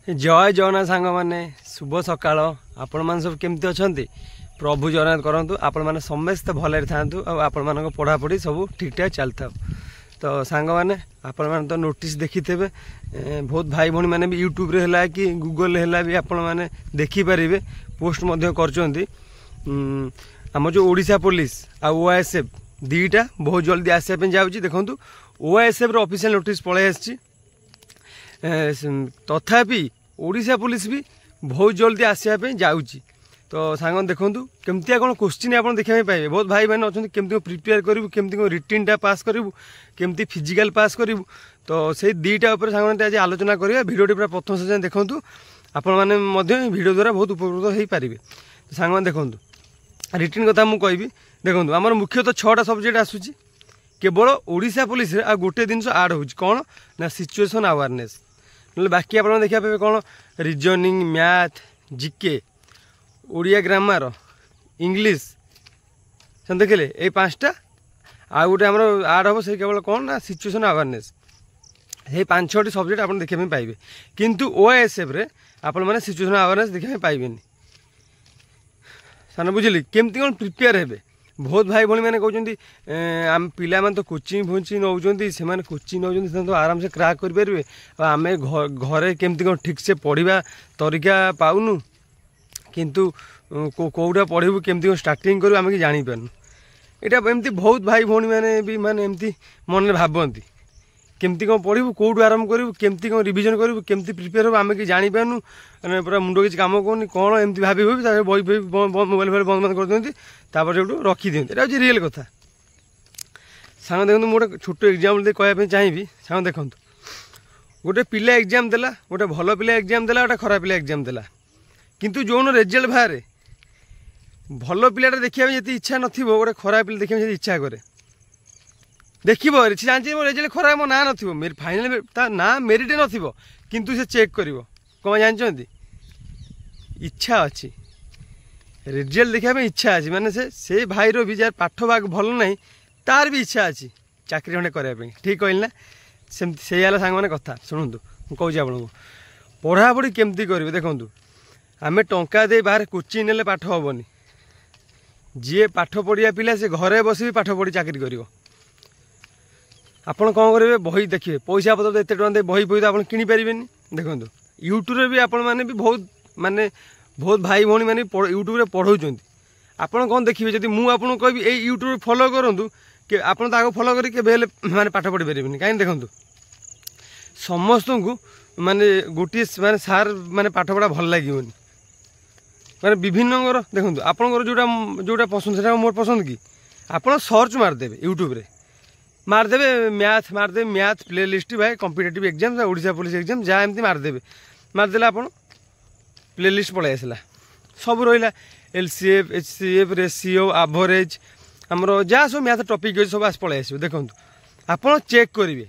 जय जगन्नाथ सांग मैंने शुभ सकाल आपण मैंने सब केमती अच्छा प्रभु जगन्नाथ करूँ आपण मैंने समस्ते भले था आपण मान पढ़ापढ़ी सब ठीक ठाक चल था। तो सांग मैंने आपण मैंने तो नोटिस देखी थे बहुत भाई भाई मैंने भी यूट्यूब है कि गूगल है भी आपण मैंने देखिपारे पोस्ट कर आम जो ओडिशा पुलिस आ ओएसएफ दीटा बहुत जल्दी आसापी जाऊँगी देखूँ ओएसएफ ऑफिशियल नोटिस पलि आसी तथापि ओडिशा पुलिस भी बहुत जल्दी आसापी जाऊँगी। तो सांग देखूँ केमती कौन क्वेश्चन आप देखा पाए बहुत भाई मैंने अच्छा केमती प्रिपेयर करूँ केमती रिटिनटा पास करूँ केमती फिजिकल पास करूँ। तो से दीटा सांग आज आलोचना करा भिडियोटी पूरा प्रथम से देखूँ आपण मैंने भिडियो द्वारा बहुत उपकृत हो पारे। तो सांग देखूँ रिटिन कथा मुझे कहबी देखो आमर मुख्यतः 6टा सब्जेक्ट आसूँ केवल ओडिशा पुलिस आ गोटे जिन आड हो कौन ना सिचुएशन अवेयरनेस ना बाकी आप देखा पाए कौन reasoning math GK Odia grammar English से देखिले ये 5टा आ गोटे आम आड हम से केवल कौन ना सिचुएशन अवेयरनेस ये 5-6टी सब्जेक्ट आप देखा पाइबे किंतु ओएसएफ रे आपण मैंने सिचुएशन अवेयरनेस देखा पाइबेनी सान बुझे केमती कौन प्रिपेयर हे बहुत भाई भाई मैंने कहते आम पिला तो कोचिंग फोचिंग नौ से कोचिंग नौ तो आराम से क्राक करेंगे आम घरे केमती कौन ठीक से पढ़ा तरीका पाऊनु किंतु कौटा पढ़ू केमती कौन स्टार्टिंग करूँ आम कि जापारू यहाँ एमती बहुत भाई भाई मैंने भी माने एमती मन में भावती केमती कौन पढ़ू कौटू आरम्भ करूँ केमती कौन रिविजन करूँ केमती प्रिपेयर हो आम कि जापारू पूरा मुंड किसी कम कौन कौन एमती भाभी बही बही मोबाइल फोबाइल बंद बंद कर दिखती तापर जो रखी दिखती यहाँ हूँ रियल कथा। सांग देखो मुझे छोट एग्जाम कहवाई चाहिए सांग देखो गोटे पिला एग्जाम देला गोटे भल पिला एग्जाम देला गोटे खराब पिला एग्जाम देला किंतु जो रिजल्ट बाहर भल पिलाटा देखा जी इच्छा नथिबो गोटे खराब पिला देखा इच्छा करे देखो जानते मो रिजल्ट खराब मो ना नथिबो मेरे फाइनल ना मेरिट नथिबो किंतु से चेक करिवो कौन जानते इच्छा अच्छी रिजल्ट देखा इच्छा अच्छी माने से भाई भी जार पाठ भाग भल ना तार भी इच्छा अच्छी चाकरी खंडे करने ठीक कहल ना से सांग मैंने कथा शुणु मुझे आपको पढ़ापढ़ी केमती करेंगे देखूँ आम टंका दे बाहर कोचिंग ने पाठ हेनी जी पाठ पढ़िया पिला से घरे बस पाठ पढ़ी चाकरी कर आपड़ कौन करेंगे बही देखिए पैसा पतर एत टाँग बही बही तो आप किनीपारे देखो यूट्यूब भी आपण मैंने भी बहुत माने बहुत भाई भाई मैंने यूट्यूब रे पढ़ाऊँ आपड़ कौन देखिए जब मुझे कहि ये यूट्यूब फॉलो करूँ कि आप फॉलो करके माने पाठ पढ़ी पारे कहीं देखूँ समस्त को माने गोटे माने सार माने पाठ पढ़ा भल लगे माने विभिन्न देखो आपंकर जोटा जोटा पसंद से मोर पसंद कि आप सर्च मारदेवे यूट्यूब रे मारदेवे मैथ प्ले लिस्ट भाई competitive exam Odisha police exam जहाँ एमती मारदेले आप प्ले लिस्ट पलि आसला सब रहा एलसीएफ एचसीएफ रेशियो एवरेज आमर जहाँ सब मैथ टॉपिक अच्छे सब पलि आस देखो आप चेक करेंगे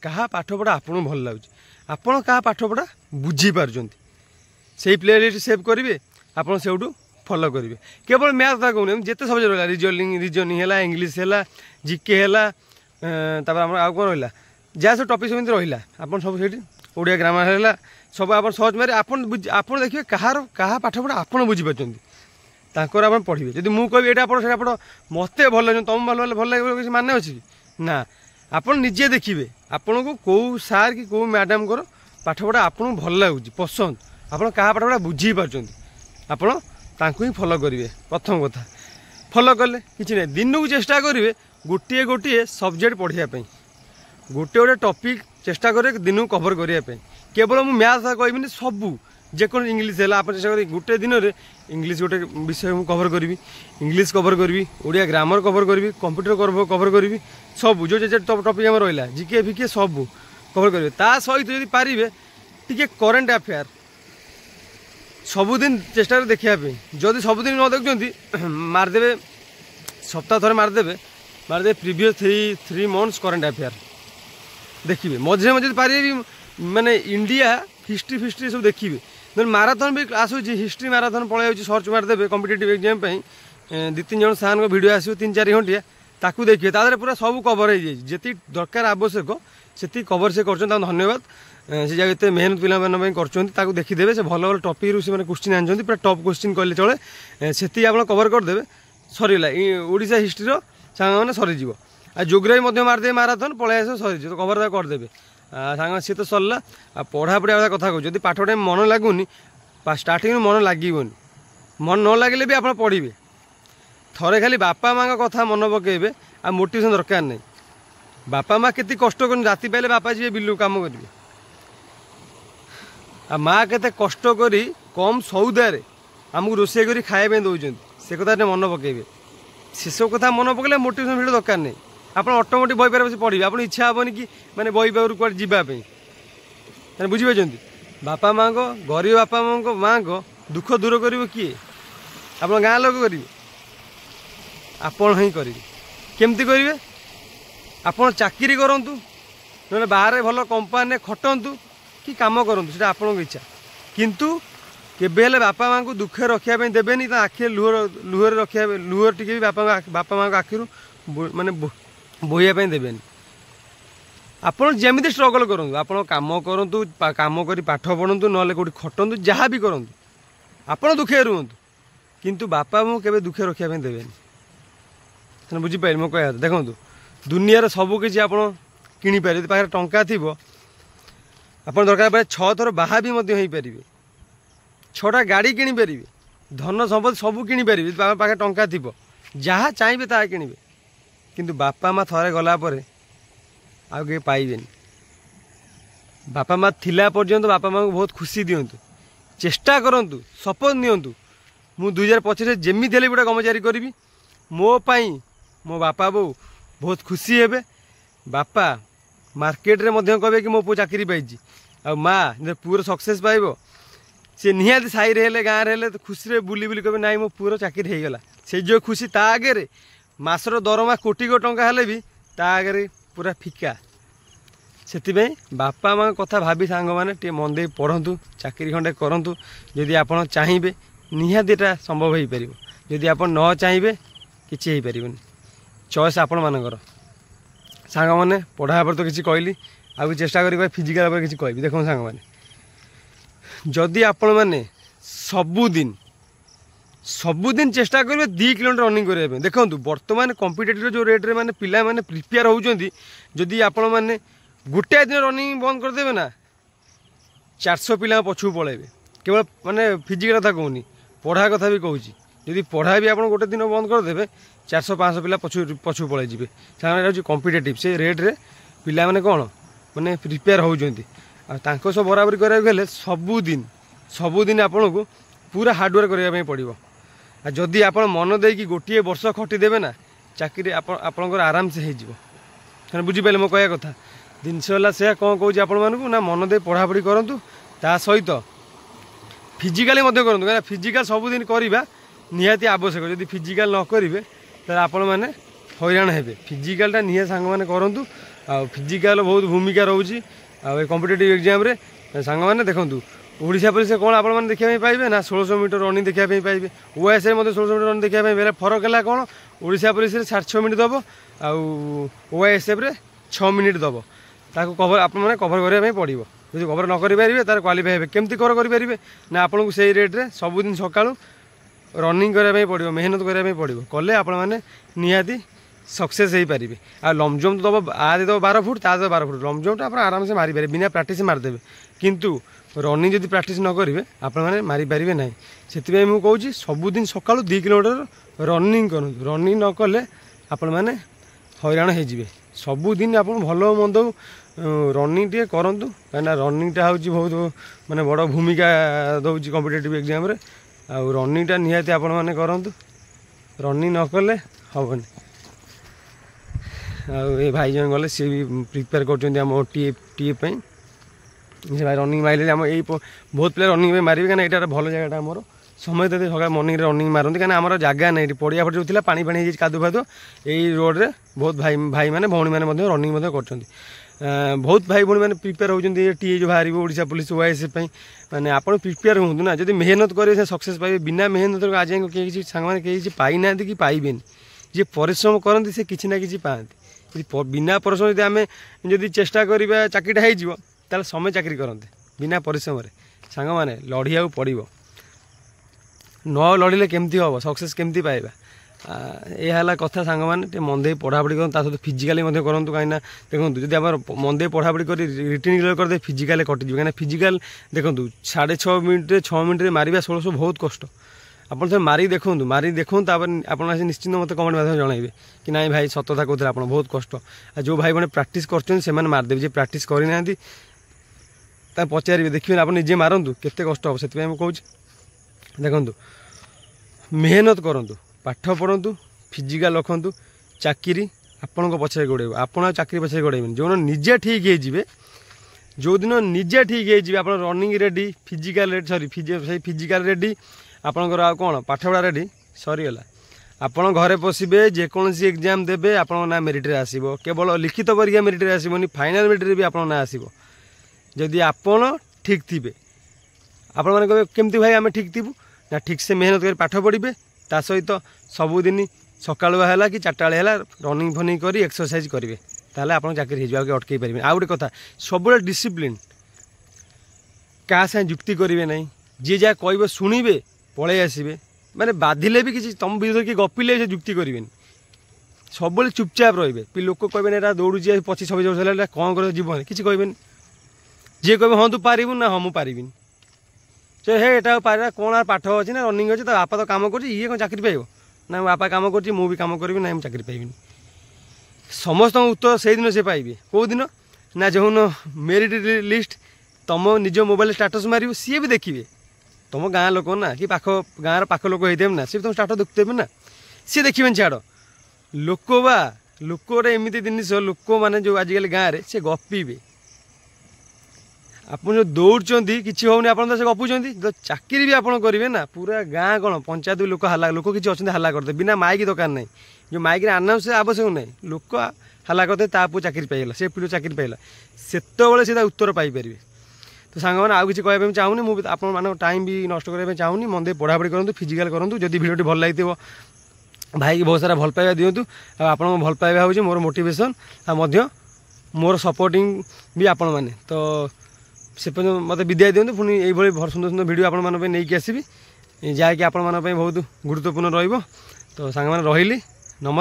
क्या पाठपढ़ा आपको भल लगे आपड़ क्या पाठपढ़ा बुझीपार से प्ले लिस्ट सेव करेंगे आपड़ से फॉलो करेंगे केवल मैथ था कहूँ जिते सब्जेक्ट रहा रीजनिंग है इंग्लीश है जीके है आउ कौन रहा जहाँ सब टॉपिक सब रहा आप सब से ओडिया ग्रामर है सब आप सर्च मारे आप देखिए क्या पाठपढ़ा आप बुझीपार आप पढ़े जब मुझे कह यहाँ पढ़ से पढ़ मत भल लगे तुम भल लगे किसी माने अच्छी ना आप निजे देखिए आपन को कौ सार कि कौ मैडम को पाठपढ़ा आपको भल लगुच पसंद आप क्या पाठपढ़ा बुझीपार आपड़ ही फॉलो करेंगे प्रथम कथा फॉलो कले कि ना दिन को चेष्टा करेंगे गोटे गोटे सब्जेक्ट पढ़ापी गोटे गोटे टॉपिक चेष्टा करें दिन को कवर करने केवल मुझे मैथ कहबी सबू जेको इंग्लीश है आप चेष्टा करें गोटे दिन में इंग्लीश गोटे विषय मुझे कवर करी इंग्लीश कवर करी ओडिया ग्रामर कवर करी कंप्यूटर कवर करी सब जो टॉपिक आम रहा जीके फिके सब कवर करेंगे ता सहित जब पारे टी करेन्ट अफेयर सबुदिन चेष्टा देखापी जदि सबुदिन न देखुं मारदेवे सप्ताह थे मारदेवे प्रीवियस 3 months करेन्ट अफेयर देखिए मझे मझे पारे भी माने इंडिया हिस्ट्री फिस्ट्री सब देखिए माराथन भी आसूँ हिस्ट्री माराथन पलि सर्च मारदेवे कॉम्पिटिटिव एग्जाम 2-3 जन सार वीडियो आसो 3-4 घंटिया ताकू देखिए तादरे पूरा सब कवर हो जी दरकार आवश्यक से कवर से कर धन्यवाद से जगह एत मेहनत पे कर देखीदे से भल भल टपिक से क्वेश्चन आनी पूरा टप क्वेश्चन कहले चले से आप कवर करदे सरला ओडिशा हिस्ट्री सांग मैंने सरीज आ जोग्राफी मारदे माराथन पलि आस सरीज तो कवर करदे सांग सी तो सरला पढ़ापढ़ी कथा कहूँ जब पाठ टाइम मन लगुनि स्टार्टिंग मन लगन मन न लगे भी आप पढ़े थरे खाली बापा माँ कथा मन पकेबे आ मोटिवेशन दरकार नहीं बापा माँ केते कष्ट कर राति पाइले बापा जी बिलू काम करेंगे आ माँ केते कष्ट करी कम सौदारे आमको रोषे कर खाया दौरान से कथा मन पकेबे से सब कथा मन पकड़े मोटिवेशन भिडियो दरकार नहीं आप ऑटोमेटिक बही पारे पढ़े आप इच्छा हेनी कि मैंने बही पाखु कौन जावाई बुझीपार बापा माँ को गरीब बापा माँ को दुख दूर कर किए आप गाँ लोक करेंगे आपण ही करेंगे केमती करेंगे आपड़ चाकरी करूँ ना बाहर भल कंपानी खटतु कि कम करूँ से आपण इच्छा किंतु केबे बापा माँ को दुखे रखापी देवेनि आखि लुहर रखा लुहर टी बापा माँ को आखिर माने बोहियापी देवेनि आपड़ जमी स्ट्रगल करूँ आप कम करूँ कम कर पाठ पढ़ु ना कौट खटतु जहाँ भी करूँ आप दुखे रुहतु किंतु बापा माँ के दुखे रखापी देवेनि बुझीपारे मो कह देखूँ दुनिया सबकि आप किपर पाखे टंका थी आप दरकार पड़े 6 थर बाहा भी पारे 6टा गाड़ी किपर धन संपत्ति सब किपर पाखे टंका थी जहाँ चाहिए ता कि किंतु बापा माँ थरे गलापर आउ कहीं पाइबे बापा माँ थिला पर्यंत बापा माँ को बहुत खुशी दिंतु चेष्टा करूँ शपथ नियंतु मु 2025 जमी थे गोटे कर्मचारी करी मोपाई मो बापा बो बहुत खुशी हे बापा मार्केट रे मध्य कहे कि मो पु चाकरी पाई आ माँ पुअर सक्सेस पाइब सी निहाती साई रे गाँव रे तो खुशी रे बुली बुली कहे ना मो पुअर चाकरी होगला से जो खुशी ता आगे मासर दरमा कोटी को टंका हेले भी ता आगे पूरा फिका से बापा माँ कथा भाभी सांग मैंने मन दे पढ़ु चाकरी खंडे करूँ जदि आप चाहिए निहातीटा संभव हो पार जदि आप न चाहिए किसी हो पारनि चॉइस आपण मानकर सांग मैंने पढ़ा पर तो किसी कहली आ चेष्टा कर फिजिकाल पर किसी कहबी देखो सांग मैंने जदि आपण मैंने सबुदिन चेष्टा करेंगे 2 किलोमीटर रनिंग करने देखो बर्तमान कंपिटेटिव जो रेट रे माने पिला माने प्रिपेयर होउचंदी जदि आपण मैंने गोटे दिन रनिंग बंद करदेवे ना 400 पिला पछू पलैबे केवल माने फिजिकल कथा कहूनी पढ़ा कथा भी कहूँ जदि पढ़ा भी आप गोटे दिन बंद करदे 400-500 पिला पछू पलि जी कंपिटेटिव से रेट रे पिला माने कौन माने प्रिपेयर होउचंदी आ सब बराबरी करा सबुदिन आपन को पूरा हार्डवर्क करने पड़ो आ जदि आप मन देकी गोटे वर्ष खटिदेवे ना चाकरी आपंकर आराम से हो बुझीपारे मो कह कथा जिनस से कौन कौच आपण मानू ना मन दे पढ़ापढ़ी करूँ ता सहित फिजिकाली करूँ क्या फिजिकाल सबुदिन करवा निहाती आवश्यक जदि फिजिकाल न करेंगे तो आपण मैंने हैरान हे फिजिकालटा निहा सांग मैंने करूँ आ फिजिकाल बहुत भूमिका रोचे कॉम्पिटिटिव एग्जाम रे सांग मैंने देखूँ ओडिशा पुलिस कौन आप देखा पाइबे ना 1600 मीटर रनिंग देखा पाइबे ओएस 1600 मीटर रनिंग देखा बेले फरक है कौन ओडिशा पुलिस 6.5 मिनट दब आएसएफ रे 6 मिनट दब ताको कवर आप कवर करने पड़ो जो कवर न करेंगे तार क्वालिफाई हे केमती कवर करेंगे ना आपको से रेट रे सबुदिन सका रनिंग करने पड़ो मेहनत करने पड़ो कले आप निहाती सक्सेस हो पारे आ लंग जंप तो दब आदि दब 12 फुट ता 12 फुट लंग जंप आप आराम से मारिपारे बिना प्रैक्टिस मारिदेवे किंतु रनिंग जब प्रैक्टिस न करेंगे आपने मारिपारे ना से मुझे कहूँ सबुदिन सका 2 किलोमीटर रनिंग करूँ रनिंग न कले आपण मैंने हैरान हो सबुदिन आप भल मंद रनिंग टे करूँ कहीं रनिंगटा हूँ बहुत माने बड़ भूमिका दौर कॉम्पिटिटिव एग्जाम रे आ रनिंगटा निहाती आपण मैंने करूँ रनिंग न कले हेनी आ भाई जन गले सी भी प्रिपेयर कर टीए से भाई रनिंग मारे आम यही बहुत पिला रनिंग मारे कहीं यहाँ भल जगह आमर समय तो सका मर्निंग रनिंग मारती कहीं आम जगह नहीं पड़िया पटे जो पानी पानी कादु फादु यही रोड रे बहुत भाई मैंने भौणी मैंने रनिंग कर बहुत भाई भौणी मैंने प्रिपेयर होती टीए जो बाहर ओडिशा पुलिस ओएसएफ मैंने आप प्रिपेयर हूँ ना जब मेहनत करेंगे सक्सेस पाइबे बिना मेहनत आज किसी सांग मैंने कहीं पाई ना कि पाइबे जी परिश्रम करती से किसी ना कि पाती बिना परिश्रम जब आम जब चेष्टा करवा चाकरीटा हो ताले समय चाकरी करते बिना परिश्रम सांग मैंने लड़िया पड़ो न लड़िले केमती हम सक्सेस केमती पाइबा यह कथा सांग मैंने मन दे पढ़ापढ़ी कर सहित फिजिकाली करूँ कहीं देखो जब आम मन दे पढ़ापढ़ी कर रिटिन क्लियर करदे फिजिकाली कटिज कहीं फिजिकाल देखो 6.5 मिनट 6 मिनट मारिबा 1600 बहुत कष्ट आप मारी देखूँ आप निश्चिंत मत कमेंट माध्यम जनइबे कि ना भाई सतता कहते आप बहुत कष्ट जो भाई मैंने प्राक्ट कर मारिदेवे जी प्राक्ट करना पचारे देखिए आप निजे मारतु केते कष्ट हम से कहूँ देखु मेहनत करूँ पाठ पढ़ु फिजिकाल रखु चाकरी आपण पछे गोड़े आप चाकरी पछे गोड़े जो निजे ठीक है जो दिन निजे ठीक है आप रनिंग रेडी फिजिकाल रेडी सरी फिजिकाल रेडी आपणकर आ कौन पाठपढ़ा रेडी सरीगला आपण घरे पशिबे जेकोसी एग्जाम देबे आपण ना मेरिट रे आसीबो केवल लिखित परीक्षा मेरिट रे आसीबोनी फाइनल मेरिट रे भी आपण ना आसीबो जदि आपण ठीक थिबे आपण माने कहबे केमती भाई आमे ठीक थिबु ना ठीक से मेहनत कर पाठ पढ़िबे ता सहित सबुदिन सकाळुआ हैला कि 4टा बेले हैला रनिंग फनिंग करी एक्सरसाइज करिवे ताले आपण चाकरी हे जाके अटकई परिबे आ गुटे कथा सबुले डिसिप्लिन का से जुक्ति करिवे नहीं जे जा कहबे सुनिबे पलि आसबे माने बाधिले भी किसी तुम विरोध की गपिले से जुक्ति करेंगे सब चुपचाप रे लोक कहे दौड़ी 25-26 वर्ष है कौन कर जीवन किसी कहे जी कहे हाँ तू पारू ना हाँ मुझे पारि हे एटा पारा कौन पाठ अच्छी ना रनिंग अच्छी बापा तो कम कर कौन चाकरी पाइब ना बापा कम कर भी कम करी ना चाकरी पाइबी समस्त उत्तर से दिन से पाइबे कौ दिन ना जो मेरिट लिस्ट तुम निज मोबाइल स्टाटस मार सी भी देखिए तुम गाँ लोक ना कि पाख गाँव पाख लोक होते ना सी तुम स्टाटस देखते ना सी देखिए छाड़ लोक बा लोक एमती जिनिस लोक मैंने जो आजिकल गाँव में सी गपीबे आप जो दौड़ किसी होनी आप गपुंट जो चाकरी भी आप करेंगे ना पूरा गाँ कौन पंचायत भी लोक हल्ला लोक किसी अच्छे हल्ला करते बिना माइक दरकार नहीं जो माइक आनाउंस आवश्यक नहीं लोक हल्ला करते तापू चाकरी पाइला से पिलो चाकरी पाइला से सीधा उत्तर पाइपर तो सांग मैंने आउ कि कहना चाहूनी मुझे आप टाइम भी नष्ट करने चाहूनी मन दे पढ़ापढ़ी करूँ फिजिकाल करूँ जब भिडियोटी भल लगी भाई की बहुत सारा भल पाइबा दिंतु आप भल पाइबा हूँ मोर मोटिवेशन मोर सपोर्टिंग भी आपण मैंने तो से मत विदाय दिंतु पुणी ये सुंदर सुंदर भिडियो आपण नहीं आसबि जहाँकि आपण बहुत गुरुत्वपूर्ण रही तो सांग मैंने रही नमस्कार।